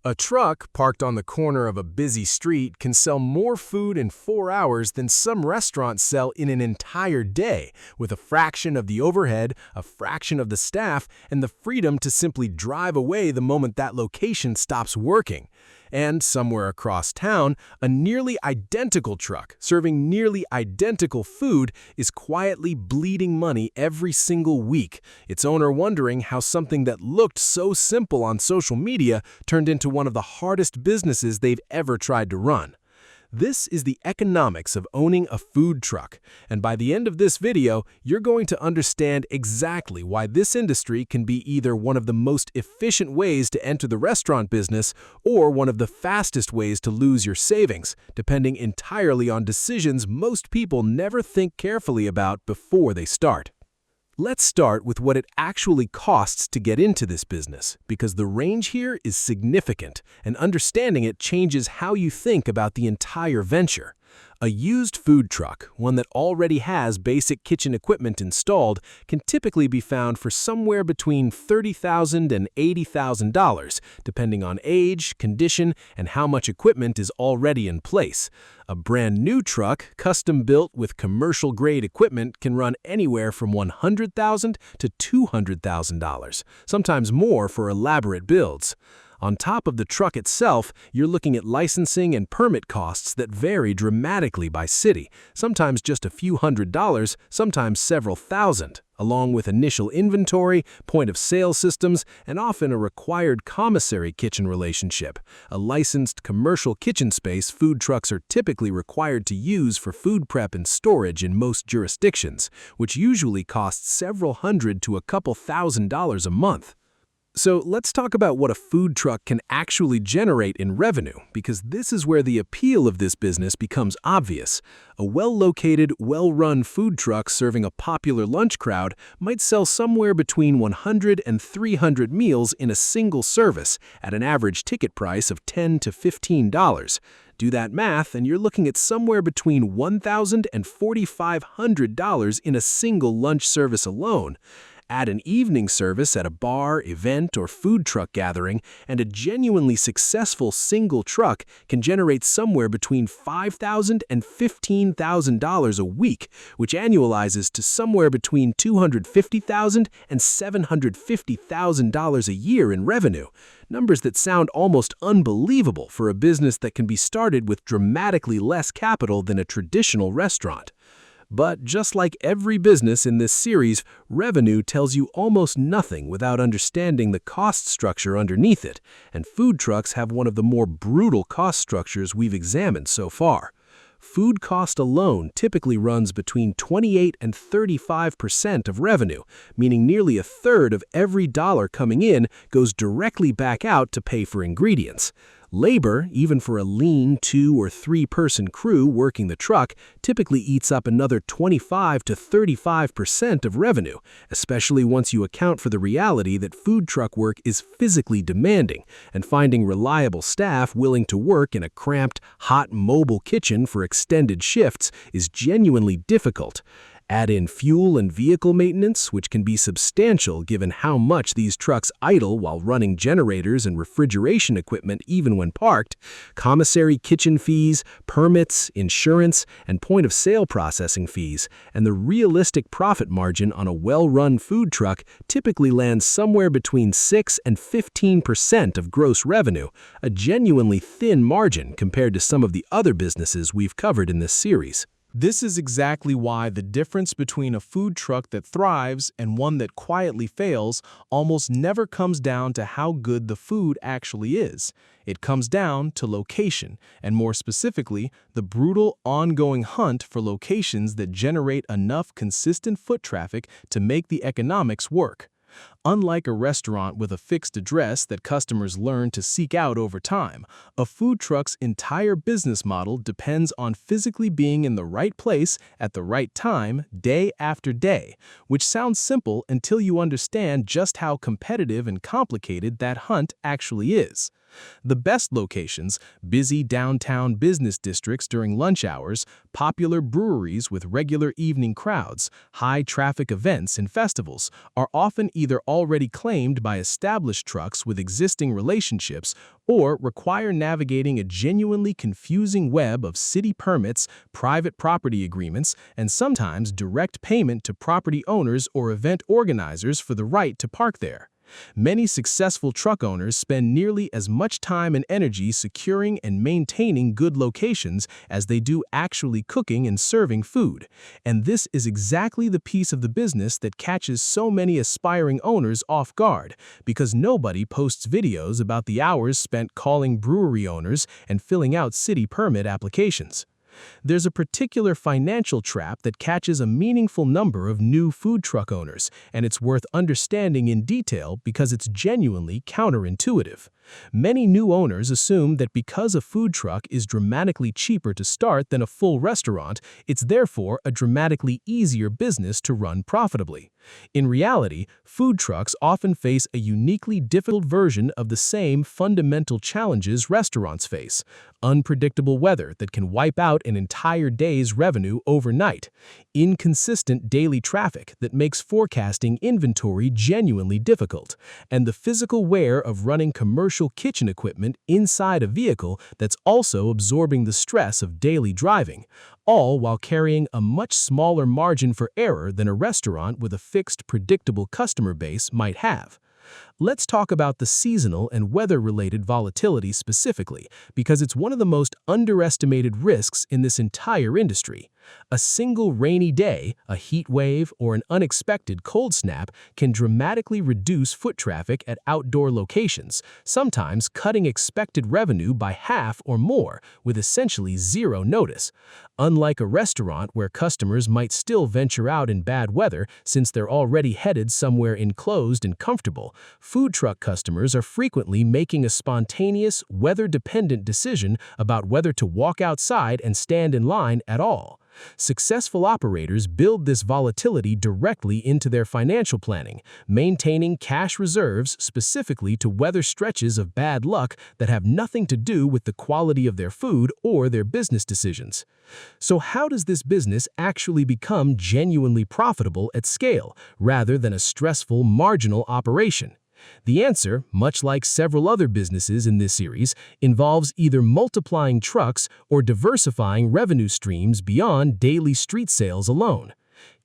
A truck parked on the corner of a busy street can sell more food in 4 hours than some restaurants sell in an entire day, with a fraction of the overhead, a fraction of the staff, and the freedom to simply drive away the moment that location stops working. And somewhere across town, a nearly identical truck serving nearly identical food is quietly bleeding money every single week, its owner wondering how something that looked so simple on social media turned into one of the hardest businesses they've ever tried to run. This is the economics of owning a food truck, and by the end of this video, you're going to understand exactly why this industry can be either one of the most efficient ways to enter the restaurant business or one of the fastest ways to lose your savings, depending entirely on decisions most people never think carefully about before they start. Let's start with what it actually costs to get into this business, because the range here is significant, and understanding it changes how you think about the entire venture. A used food truck, one that already has basic kitchen equipment installed, can typically be found for somewhere between $30,000 and $80,000, depending on age, condition, and how much equipment is already in place. A brand new truck, custom-built with commercial-grade equipment, can run anywhere from $100,000 to $200,000, sometimes more for elaborate builds. On top of the truck itself, you're looking at licensing and permit costs that vary dramatically by city, sometimes just a few $100s, sometimes several thousand, along with initial inventory, point-of-sale systems, and often a required commissary-kitchen relationship, a licensed commercial kitchen space food trucks are typically required to use for food prep and storage in most jurisdictions, which usually costs several hundred to a couple $1,000s a month. So let's talk about what a food truck can actually generate in revenue, because this is where the appeal of this business becomes obvious. A well-located, well-run food truck serving a popular lunch crowd might sell somewhere between 100 and 300 meals in a single service at an average ticket price of $10 to $15. Do that math, and you're looking at somewhere between $1,000 and $4,500 in a single lunch service alone. Add an evening service at a bar, event, or food truck gathering, and a genuinely successful single truck can generate somewhere between $5,000 and $15,000 a week, which annualizes to somewhere between $250,000 and $750,000 a year in revenue. Numbers that sound almost unbelievable for a business that can be started with dramatically less capital than a traditional restaurant. But just like every business in this series, revenue tells you almost nothing without understanding the cost structure underneath it, and food trucks have one of the more brutal cost structures we've examined so far. Food cost alone typically runs between 28 and 35% of revenue, meaning nearly a third of every dollar coming in goes directly back out to pay for ingredients. Labor, even for a lean 2- or 3-person crew working the truck, typically eats up another 25 to 35% of revenue, especially once you account for the reality that food truck work is physically demanding, and finding reliable staff willing to work in a cramped, hot mobile kitchen for extended shifts is genuinely difficult. Add in fuel and vehicle maintenance, which can be substantial given how much these trucks idle while running generators and refrigeration equipment even when parked, commissary kitchen fees, permits, insurance, and point-of-sale processing fees, and the realistic profit margin on a well-run food truck typically lands somewhere between 6 and 15% of gross revenue, a genuinely thin margin compared to some of the other businesses we've covered in this series. This is exactly why the difference between a food truck that thrives and one that quietly fails almost never comes down to how good the food actually is. It comes down to location, and more specifically, the brutal, ongoing hunt for locations that generate enough consistent foot traffic to make the economics work. Unlike a restaurant with a fixed address that customers learn to seek out over time, a food truck's entire business model depends on physically being in the right place at the right time, day after day, which sounds simple until you understand just how competitive and complicated that hunt actually is. The best locations, busy downtown business districts during lunch hours, popular breweries with regular evening crowds, high-traffic events and festivals, are often either already claimed by established trucks with existing relationships or require navigating a genuinely confusing web of city permits, private property agreements, and sometimes direct payment to property owners or event organizers for the right to park there. Many successful truck owners spend nearly as much time and energy securing and maintaining good locations as they do actually cooking and serving food. And this is exactly the piece of the business that catches so many aspiring owners off guard, because nobody posts videos about the hours spent calling brewery owners and filling out city permit applications. There's a particular financial trap that catches a meaningful number of new food truck owners, and it's worth understanding in detail because it's genuinely counterintuitive. Many new owners assume that because a food truck is dramatically cheaper to start than a full restaurant, it's therefore a dramatically easier business to run profitably. In reality, food trucks often face a uniquely difficult version of the same fundamental challenges restaurants face: unpredictable weather that can wipe out an entire day's revenue overnight, inconsistent daily traffic that makes forecasting inventory genuinely difficult, and the physical wear of running commercial kitchen equipment inside a vehicle that's also absorbing the stress of daily driving, all while carrying a much smaller margin for error than a restaurant with a fixed, predictable customer base might have. Let's talk about the seasonal and weather-related volatility specifically, because it's one of the most underestimated risks in this entire industry. A single rainy day, a heat wave, or an unexpected cold snap can dramatically reduce foot traffic at outdoor locations, sometimes cutting expected revenue by half or more, with essentially zero notice. Unlike a restaurant where customers might still venture out in bad weather since they're already headed somewhere enclosed and comfortable, food truck customers are frequently making a spontaneous, weather-dependent decision about whether to walk outside and stand in line at all. Successful operators build this volatility directly into their financial planning, maintaining cash reserves specifically to weather stretches of bad luck that have nothing to do with the quality of their food or their business decisions. So how does this business actually become genuinely profitable at scale, rather than a stressful, marginal operation? The answer, much like several other businesses in this series, involves either multiplying trucks or diversifying revenue streams beyond daily street sales alone.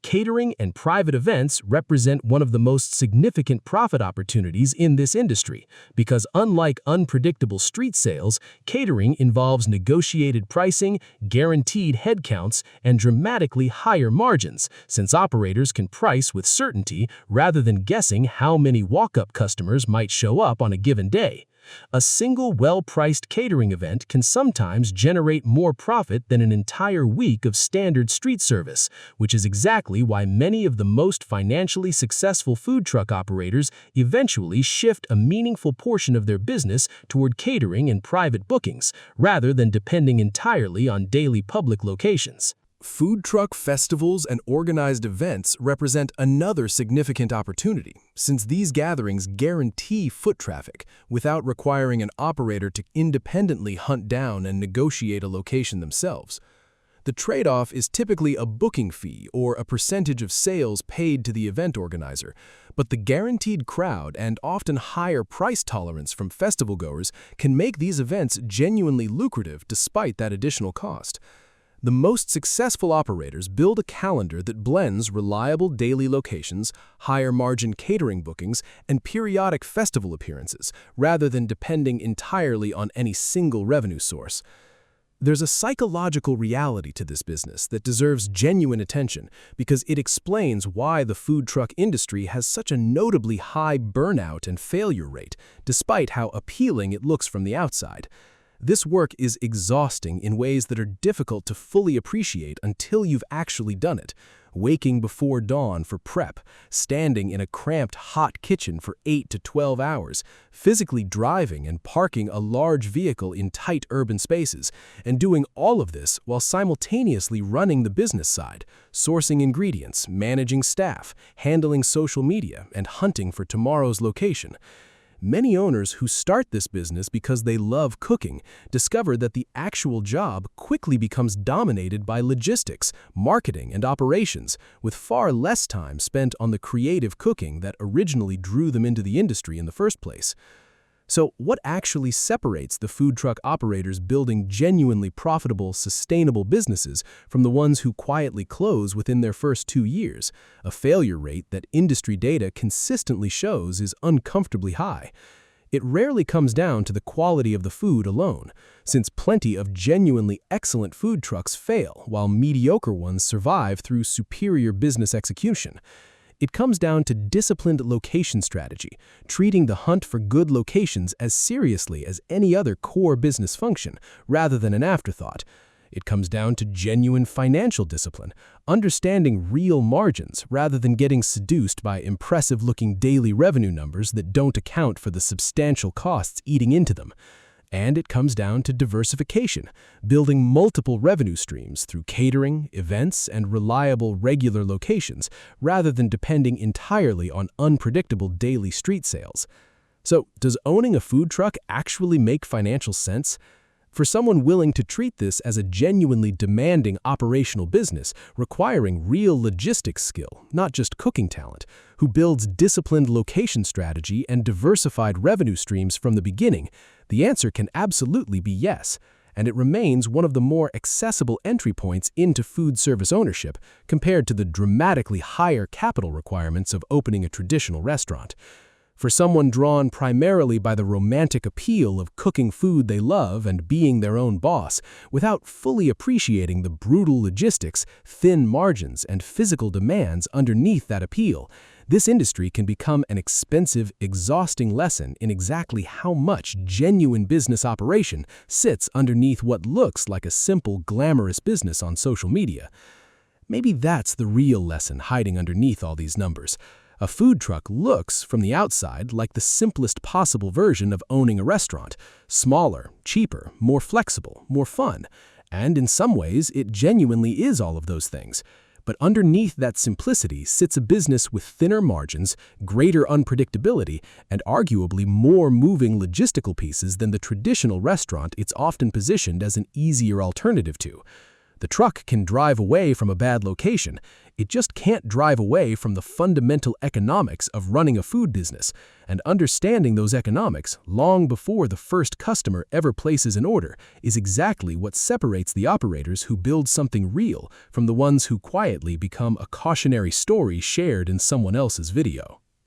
Catering and private events represent one of the most significant profit opportunities in this industry, because unlike unpredictable street sales, catering involves negotiated pricing, guaranteed headcounts, and dramatically higher margins, since operators can price with certainty rather than guessing how many walk-up customers might show up on a given day. A single well-priced catering event can sometimes generate more profit than an entire week of standard street service, which is exactly why many of the most financially successful food truck operators eventually shift a meaningful portion of their business toward catering and private bookings, rather than depending entirely on daily public locations. Food truck festivals and organized events represent another significant opportunity, since these gatherings guarantee foot traffic without requiring an operator to independently hunt down and negotiate a location themselves. The trade-off is typically a booking fee or a percentage of sales paid to the event organizer, but the guaranteed crowd and often higher price tolerance from festival goers can make these events genuinely lucrative despite that additional cost. The most successful operators build a calendar that blends reliable daily locations, higher-margin catering bookings, and periodic festival appearances, rather than depending entirely on any single revenue source. There's a psychological reality to this business that deserves genuine attention because it explains why the food truck industry has such a notably high burnout and failure rate, despite how appealing it looks from the outside. This work is exhausting in ways that are difficult to fully appreciate until you've actually done it. Waking before dawn for prep, standing in a cramped, hot kitchen for 8 to 12 hours, physically driving and parking a large vehicle in tight urban spaces, and doing all of this while simultaneously running the business side, sourcing ingredients, managing staff, handling social media, and hunting for tomorrow's location. Many owners who start this business because they love cooking discover that the actual job quickly becomes dominated by logistics, marketing, and operations, with far less time spent on the creative cooking that originally drew them into the industry in the first place. So, what actually separates the food truck operators building genuinely profitable, sustainable businesses from the ones who quietly close within their first 2 years, a failure rate that industry data consistently shows is uncomfortably high? It rarely comes down to the quality of the food alone, since plenty of genuinely excellent food trucks fail while mediocre ones survive through superior business execution. It comes down to disciplined location strategy, treating the hunt for good locations as seriously as any other core business function, rather than an afterthought. It comes down to genuine financial discipline, understanding real margins rather than getting seduced by impressive-looking daily revenue numbers that don't account for the substantial costs eating into them. And it comes down to diversification, building multiple revenue streams through catering, events, and reliable regular locations, rather than depending entirely on unpredictable daily street sales. So, does owning a food truck actually make financial sense? For someone willing to treat this as a genuinely demanding operational business, requiring real logistics skill, not just cooking talent, who builds disciplined location strategy and diversified revenue streams from the beginning, the answer can absolutely be yes, and it remains one of the more accessible entry points into food service ownership compared to the dramatically higher capital requirements of opening a traditional restaurant. For someone drawn primarily by the romantic appeal of cooking food they love and being their own boss, without fully appreciating the brutal logistics, thin margins, and physical demands underneath that appeal, this industry can become an expensive, exhausting lesson in exactly how much genuine business operation sits underneath what looks like a simple, glamorous business on social media. Maybe that's the real lesson hiding underneath all these numbers. A food truck looks, from the outside, like the simplest possible version of owning a restaurant. Smaller, cheaper, more flexible, more fun. And in some ways, it genuinely is all of those things. But underneath that simplicity sits a business with thinner margins, greater unpredictability, and arguably more moving logistical pieces than the traditional restaurant it's often positioned as an easier alternative to. The truck can drive away from a bad location. It just can't drive away from the fundamental economics of running a food business, and understanding those economics long before the first customer ever places an order is exactly what separates the operators who build something real from the ones who quietly become a cautionary story shared in someone else's video.